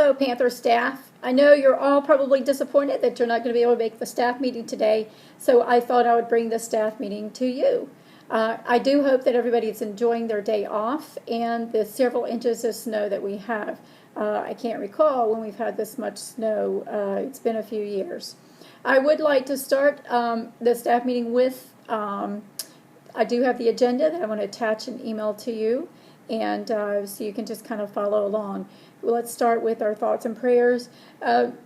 Hello, Panther staff. I know you're all probably disappointed that you're not going to be able to make the staff meeting today, so I thought I would bring the staff meeting to you. I do hope that everybody is enjoying their day off and the several inches of snow that we have. I can't recall when we've had this much snow. It's been a few years. I would like to start the staff meeting with, I do have the agenda that I want to attach an email to you, and so you can just kind of follow along. Let's start with our thoughts and prayers.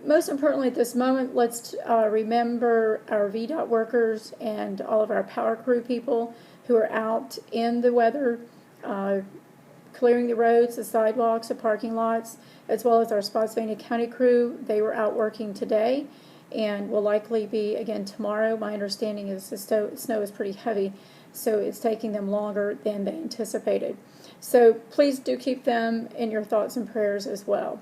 Most importantly at this moment, let's remember our VDOT workers and all of our power crew people who are out in the weather, clearing the roads, the sidewalks, the parking lots, as well as our Spotsylvania County crew. They were out working today and will likely be again tomorrow. My understanding is the snow is pretty heavy, so it's taking them longer than they anticipated. So please do keep them in your thoughts and prayers as well.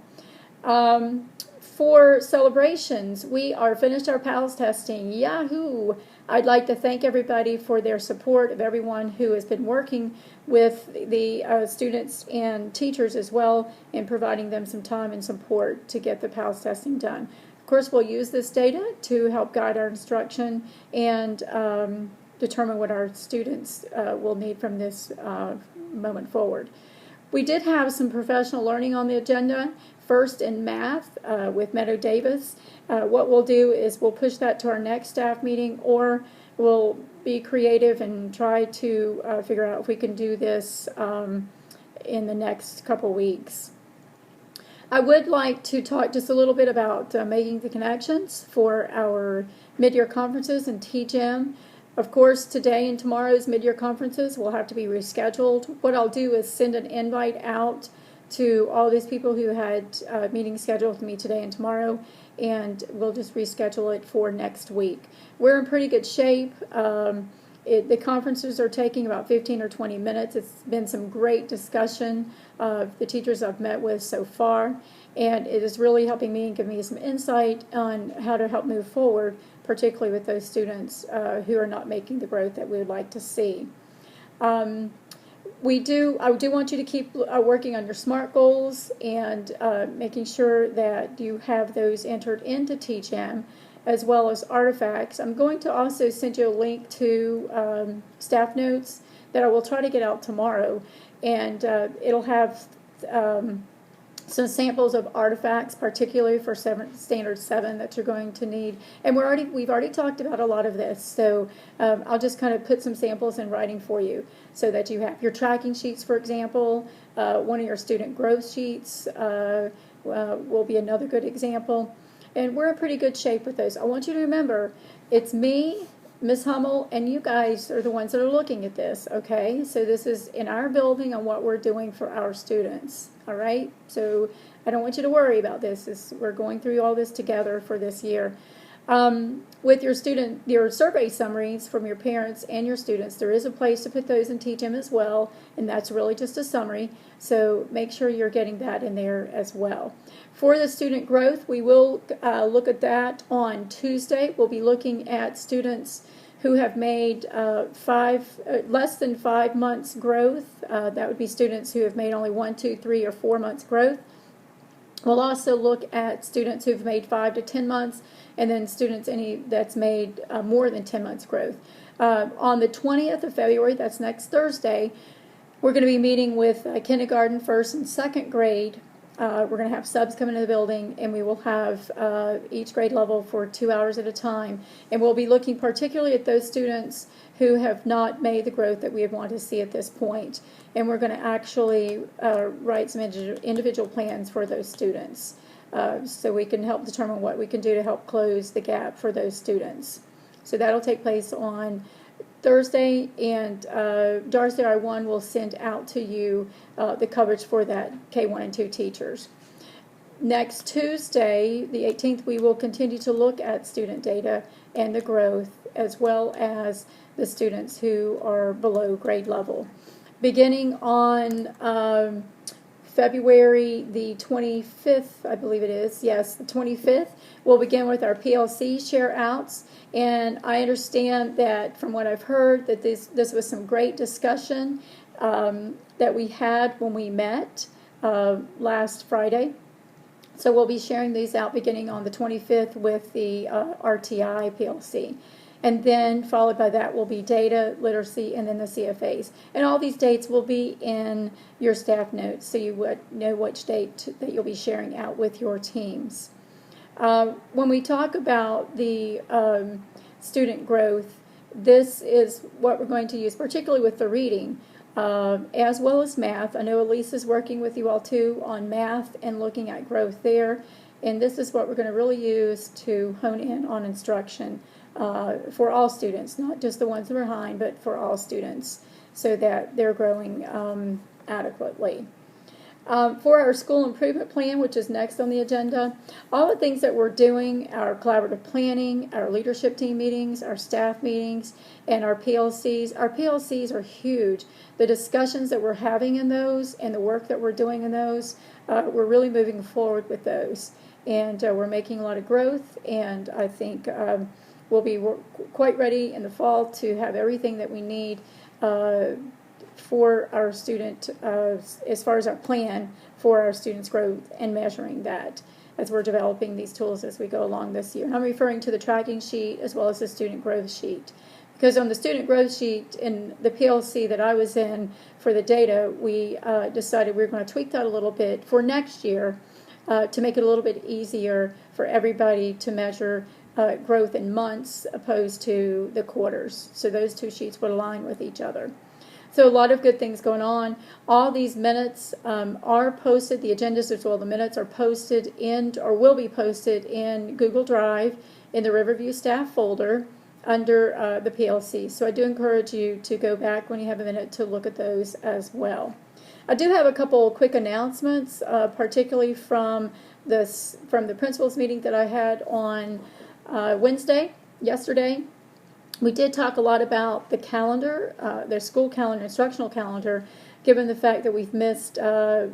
For celebrations, we are finished our PALS testing. Yahoo! I'd like to thank everybody for their support of everyone who has been working with the students and teachers as well in providing them some time and support to get the PALS testing done. Of course, we'll use this data to help guide our instruction and determine what our students will need from this moment forward. We did have some professional learning on the agenda, first in math with Meadow Davis. What we'll do is we'll push that to our next staff meeting, or we'll be creative and try to figure out if we can do this in the next couple weeks. I would like to talk just a little bit about making the connections for our mid-year conferences and TGM. Of course, today and tomorrow's mid-year conferences will have to be rescheduled. What I'll do is send an invite out to all these people who had meetings scheduled with me today and tomorrow, and we'll just reschedule it for next week. We're in pretty good shape. The conferences are taking about 15 or 20 minutes. It's been some great discussion of the teachers I've met with so far, and it is really helping me and giving me some insight on how to help move forward, particularly with those students who are not making the growth that we would like to see. I do want you to keep working on your SMART goals and making sure that you have those entered into TGM, as well as artifacts. I'm going to also send you a link to staff notes that I will try to get out tomorrow, and it'll have some samples of artifacts, particularly for Standard 7 that you're going to need. And we've already talked about a lot of this, so I'll just kind of put some samples in writing for you so that you have your tracking sheets, for example. One of your student growth sheets will be another good example. And we're in pretty good shape with those. I want you to remember, it's me, Ms. Hummel, and you guys are the ones that are looking at this, okay? So this is in our building on what we're doing for our students, all right? So I don't want you to worry about this. We're going through all this together for this year. With your survey summaries from your parents and your students, there is a place to put those in TGM as well, and that's really just a summary, so make sure you're getting that in there as well. For the student growth, we will look at that on Tuesday. We'll be looking at students who have made less than 5 months growth. That would be students who have made only 1, 2, 3, or 4 months growth. We'll also look at students who've made 5 to 10 months, and then students that's made more than 10 months growth. On the 20th of February, that's next Thursday, we're going to be meeting with kindergarten, first, and second grade. We're going to have subs come into the building, and we will have each grade level for 2 hours at a time. And we'll be looking particularly at those students who have not made the growth that we would want to see at this point. And we're going to actually write some individual plans for those students so we can help determine what we can do to help close the gap for those students. So that'll take place on Thursday, and Darcy R1 will send out to you the coverage for that K1 and 2 teachers. Next Tuesday, the 18th, we will continue to look at student data and the growth, as well as the students who are below grade level. Beginning on February the 25th, I believe it is, yes, the 25th, we'll begin with our PLC share outs. And I understand that from what I've heard that this was some great discussion that we had when we met last Friday. So we'll be sharing these out beginning on the 25th with the RTI PLC. And then followed by that will be data, literacy, and then the CFAs. And all these dates will be in your staff notes, so you would know which date that you'll be sharing out with your teams. When we talk about the student growth, this is what we're going to use, particularly with the reading, as well as math. I know Elise is working with you all too on math and looking at growth there. And this is what we're going to really use to hone in on instruction for all students, not just the ones that are behind, but for all students, so that they're growing adequately. For our school improvement plan, which is next on the agenda, all the things that we're doing, our collaborative planning, our leadership team meetings, our staff meetings, and our PLCs. Our PLCs are huge. The discussions that we're having in those and the work that we're doing in those, we're really moving forward with those. And we're making a lot of growth, and I think we'll be quite ready in the fall to have everything that we need for our student, as far as our plan for our students' growth and measuring that as we're developing these tools as we go along this year. And I'm referring to the tracking sheet as well as the student growth sheet. Because on the student growth sheet in the PLC that I was in for the data, we decided we were going to tweak that a little bit for next year to make it a little bit easier for everybody to measure growth in months opposed to the quarters. So those two sheets would align with each other. So a lot of good things going on. All these minutes are posted. The agendas as well, the minutes are posted in, or will be posted in Google Drive in the Riverview staff folder under the PLC. So I do encourage you to go back when you have a minute to look at those as well. I do have a couple quick announcements, particularly from the principals meeting that I had on Wednesday, yesterday. We did talk a lot about the calendar, their school calendar, instructional calendar, given the fact that we've missed, I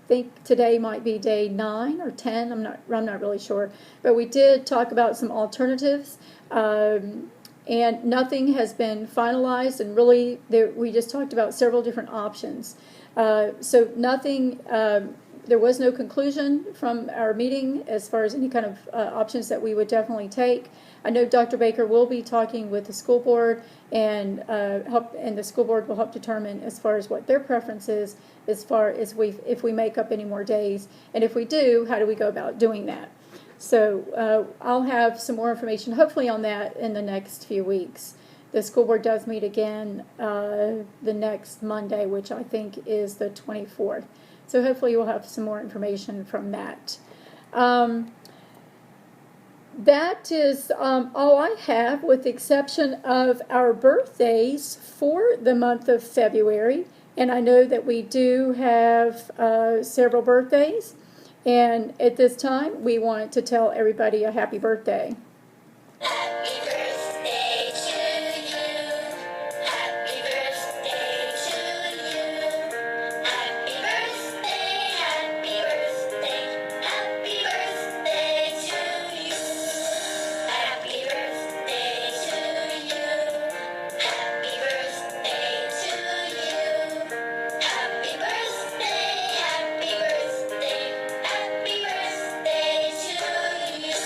think today might be day 9 or 10, I'm not really sure. But we did talk about some alternatives, and nothing has been finalized, and really we just talked about several different options. So nothing, there was no conclusion from our meeting as far as any kind of options that we would definitely take. I know Dr. Baker will be talking with the school board, and the school board will help determine as far as what their preference is, as far as if we make up any more days, and if we do, how do we go about doing that. So I'll have some more information hopefully on that in the next few weeks. The school board does meet again the next Monday, which I think is the 24th. So hopefully we'll have some more information from that. That is all I have, with the exception of our birthdays for the month of February. And I know that we do have several birthdays. And at this time, we wanted to tell everybody a happy birthday. Happy birthday to you. Happy birthday to you. Happy birthday, happy birthday, happy birthday to you. Happy birthday to you. Happy birthday to you. Happy birthday, happy birthday, happy birthday to you.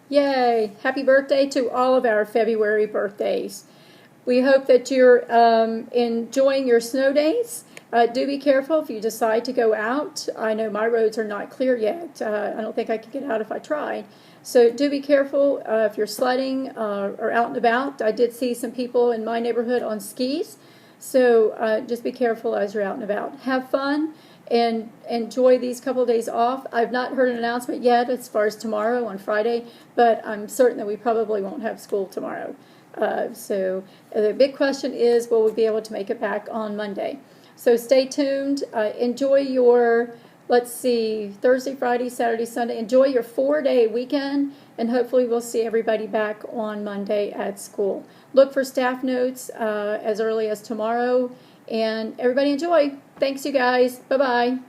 Yay! Happy birthday to all of our February birthdays. We hope that you're enjoying your snow days. Do be careful if you decide to go out. I know my roads are not clear yet. I don't think I could get out if I tried. So do be careful if you're sledding or out and about. I did see some people in my neighborhood on skis. So just be careful as you're out and about. Have fun and enjoy these couple of days off. I've not heard an announcement yet as far as tomorrow on Friday, but I'm certain that we probably won't have school tomorrow. So the big question is, will we be able to make it back on Monday? So stay tuned. Enjoy your, let's see, Thursday, Friday, Saturday, Sunday. Enjoy your 4-day weekend, and hopefully we'll see everybody back on Monday at school. Look for staff notes as early as tomorrow, and everybody enjoy. Thanks, you guys. Bye-bye.